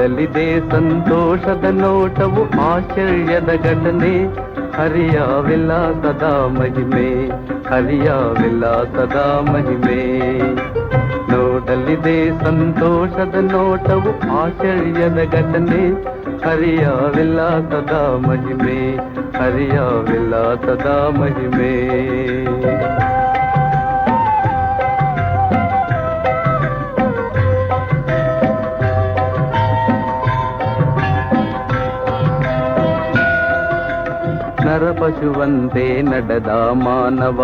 ನೋಡಲಿದೆ ಸಂತೋಷದ ನೋಟವು ಆಶ್ಚರ್ಯದ ಘಟನೆ, ಹರಿಯ ವಿಲಾಸದ ಮಹಿಮೆ, ಹರಿಯ ವಿಲಾಸದ ಮಹಿಮೆ. ನೋಡಲಿದೆ ಸಂತೋಷದ ನೋಟವು ಆಶ್ಚರ್ಯದ ಘಟನೆ, ಹರಿಯ ವಿಲಾಸದ ಮಹಿಮೆ, ಹರಿಯ ವಿಲಾಸದ ಮಹಿಮೆ. ನರಪಶುವಂತೆ ನಡೆದ ಮಾನವ,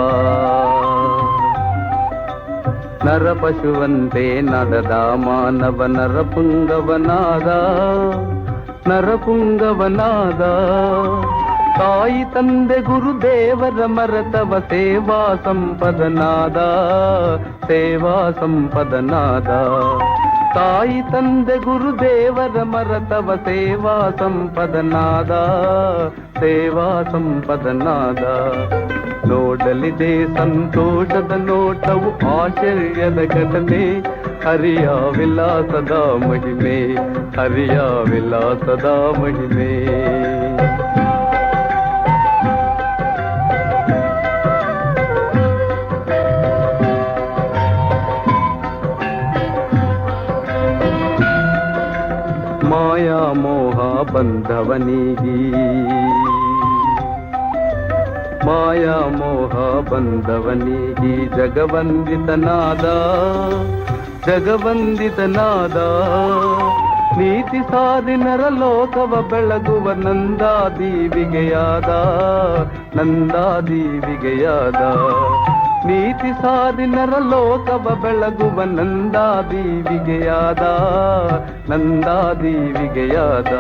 ನರಪಶುವಂತೆ ನಡೆದ ಮಾನವ ನರಪುಂಗವನಾದ, ನರಪುಂಗವನಾದ. ತಾಯಿ ತಂದೆ ಗುರುದೇವರ ಮರೆತವ ಸೇವಾ ಸಂಪದನಾದ, ಸೇವಾ ಸಂಪದನಾದ. ತಾಯಿ ತಂದೆ ಗುರುದೇವರ ಮರೆತವ ಸೇವಾ ಸಂಪದನಾದ, ಸೇವಾ ಸಂಪದನಾದ. ನೋಡಲಿದೆ ಸಂತೋಷದ ನೋಟವು ಆಶ್ಚರ್ಯದ ಘಟನೆ, ಹರಿಯ ವಿಲಾಸದ ಮಹಿಮೆ, ಹರಿಯ ವಿಲಾಸದ ಮಹಿಮೆ. ಮಾಯಾ ಮೋಹ ಬಂಧವನಿಗಿ, ಮಾಯಾ ಮೋಹ ಬಂಧವನಿಗಿ ಜಗವಂದಿತನಾದ, ಜಗವಂದಿತನಾದ. ನೀತಿ ಸಾಧಿ ನರಲೋಕವ ಬೆಳಗುವ ನಂದಾದೀವಿಗೆಯಾದ, ನಂದಾದೀವಿಗೆಯಾದ. ನೀತಿ ಸಾಧಿ ನರಲೋಕವ ಬೆಳಗುವ ನಂದಾದೀವಿಗೆಯಾದ, ನಂದಾದೀವಿಗೆಯಾದ.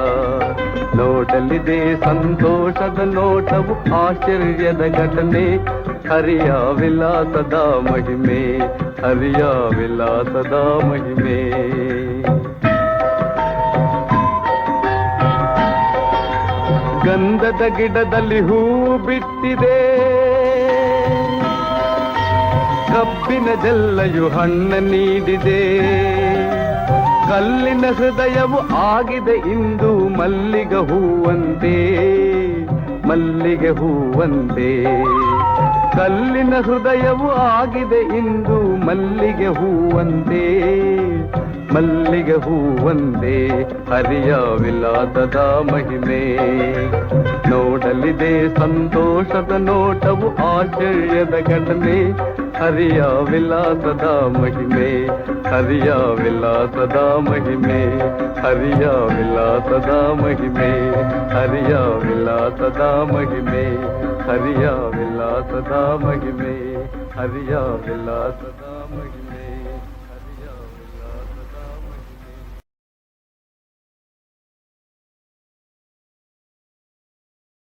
ನೋಡಲಿದೆ ಸಂತೋಷದ ನೋಟವು ಆಶ್ಚರ್ಯದ ಘಟನೆ, ಹರಿಯ ವಿಲಾಸದ ಮಹಿಮೆ, ಹರಿಯ ವಿಲಾಸದ ಮಹಿಮೆ. ಗಂಧದ ಗಿಡದಲ್ಲಿ ಹೂ ಬಿಟ್ಟಿದೆ, ಕಬ್ಬಿನ ಜಲ್ಲೆಯು ಹಣ್ಣು ನೀಡಿದೆ. ಕಲ್ಲಿನ ಹೃದಯವು ಆಗಿದೆ ಇಂದು ಮಲ್ಲಿಗೆ ಹೂವಂತೆ, ಮಲ್ಲಿಗೆ ಹೂವಂತೆ. ಕಲ್ಲಿನ ಹೃದಯವು ಆಗಿದೆ ಇಂದು ಮಲ್ಲಿಗೆ ಹೂವಂತೆ, ಮಲ್ಲಿಗೆ ಹೂವಂತೆ. ಹರಿಯ ವಿಲಾಸದ ಮಹಿಮೆ. ನೋಡಲಿದೆ ಸಂತೋಷದ ನೋಟವು ಆಶ್ಚರ್ಯದ ಘಟನೆ, ಹರಿಯ ವಿಲಾಸದ ಮಹಿಮೆ, ಹರಿಯ ವಿಲಾಸದ ಮಹಿಮೆ, ಹರಿಯ ವಿಲಾಸದ ಮಹಿಮೆ, ಹರಿಯ ವಿಲಾಸದ ಮಹಿಮೆ, ಹರಿಯ ವಿಲಾಸದ ಮಹಿಮೆ, ಹರಿಯ ವಿಲಾಸದ ಮಹಿಮೆ.